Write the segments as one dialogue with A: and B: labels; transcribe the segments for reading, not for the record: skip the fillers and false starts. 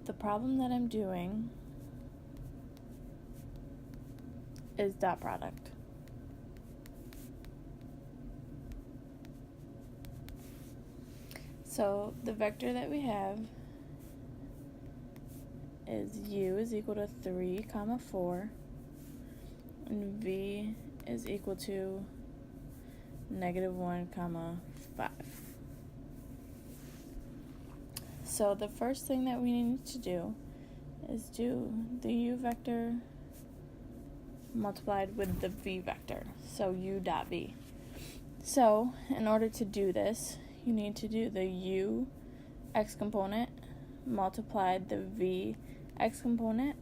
A: the problem that I'm doing is dot product. So the vector that we have is u is equal to 3, 4, and v is equal to -1, 5. So the first thing that we need to do is do the u vector multiplied with the v vector, so u dot v. So in order to do this, you need to do the u x component multiplied the v x component,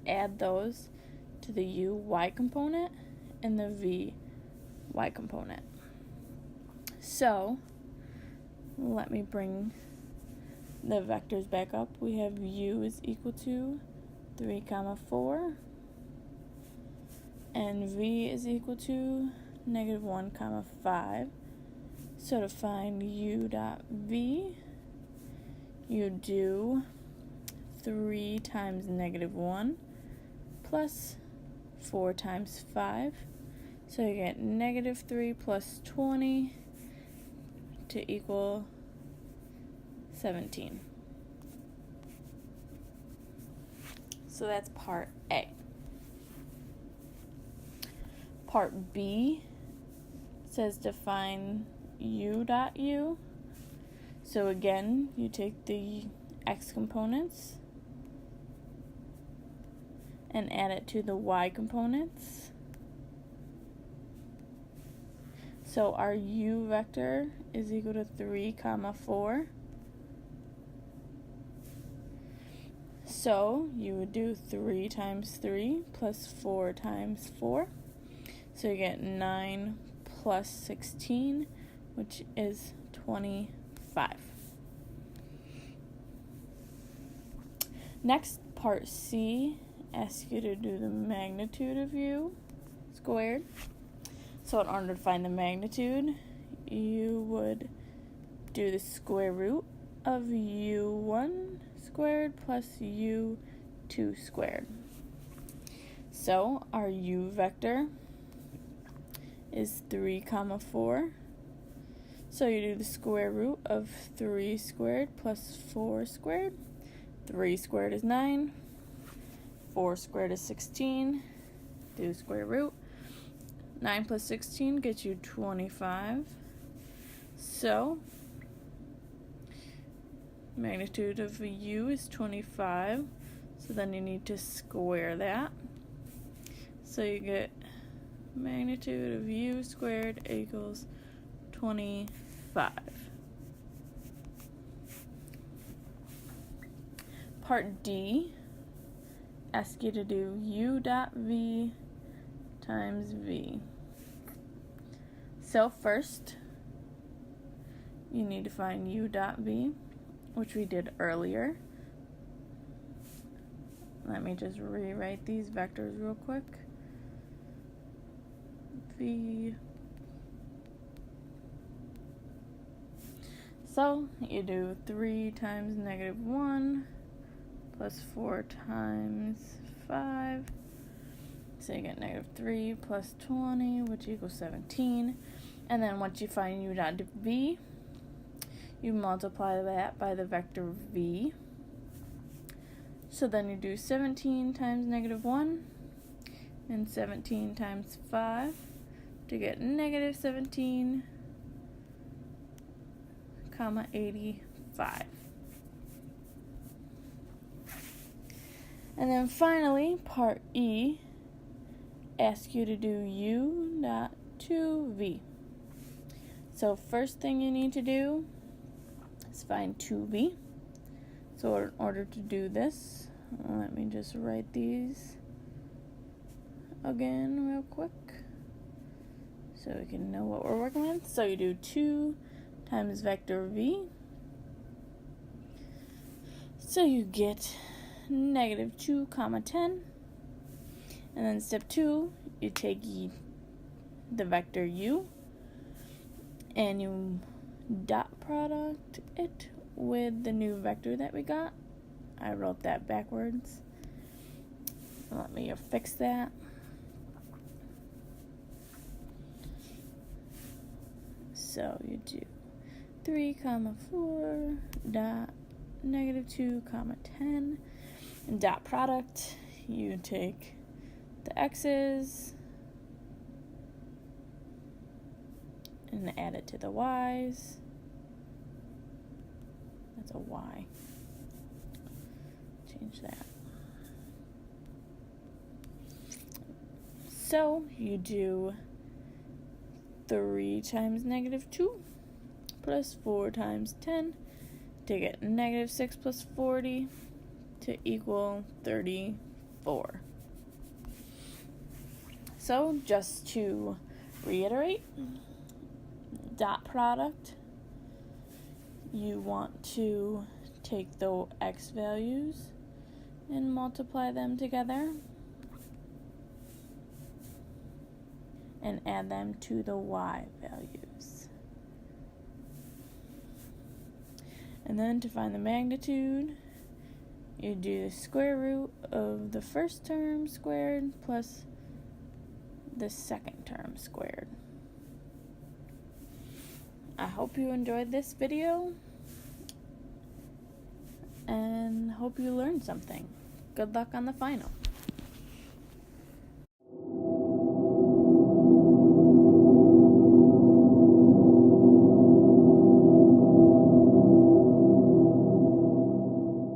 A: add those to the u y component and the v y component. So let me bring the vectors back up. We have u is equal to 3, 4, and v is equal to -1, 5. So to find u dot v, you do 3 times -1 plus 4 times 5. So you get -3 plus 20 to equal 17. So that's part A. Part B says to find u dot u. So again, you take the x components and add it to the y components. So our u vector is equal to 3, 4. So you would do 3 times 3 plus 4 times 4. So you get 9 plus 16, which is 25. Next, part C asks you to do the magnitude of u squared. So in order to find the magnitude, you would do the square root of u1 squared plus u2 squared. So our u vector is 3, 4. So you do the square root of 3 squared plus 4 squared. 3 squared is 9. 4 squared is 16. Do the square root. 9 plus 16 gets you 25. So magnitude of u is 25. So then you need to square that. So you get magnitude of u squared equals 25. Part D asks you to do u dot v times v. So first, you need to find u dot v, which we did earlier. Let me just rewrite these vectors real quick. V. So you do 3 times -1 plus 4 times 5. So you get -3 plus 20, which equals 17. And then once you find u dot v, you multiply that by the vector v. So then you do 17 times -1 and 17 times 5 to get -17, 85. And then finally, part E asks you to do u dot 2v. So first thing you need to do is find 2v. So in order to do this, let me just write these again real quick so we can know what we're working with. So you do 2 times vector v. So you get -2, 10. And then step 2, you take the vector u and you dot product it with the new vector that we got. I wrote that backwards. Let me fix that. So you do 3 comma 4 dot negative 2 comma 10, and dot product, you take the x's and add it to the y's. That's a y. Change that. So you do 3 times negative 2 plus 4 times 10 to get negative 6 plus 40 to equal 34. So just to reiterate, dot product, you want to take the x values and multiply them together and add them to the y values. And then to find the magnitude, you do the square root of the first term squared plus the second term squared. I hope you enjoyed this video and hope you learned something. Good luck on the final.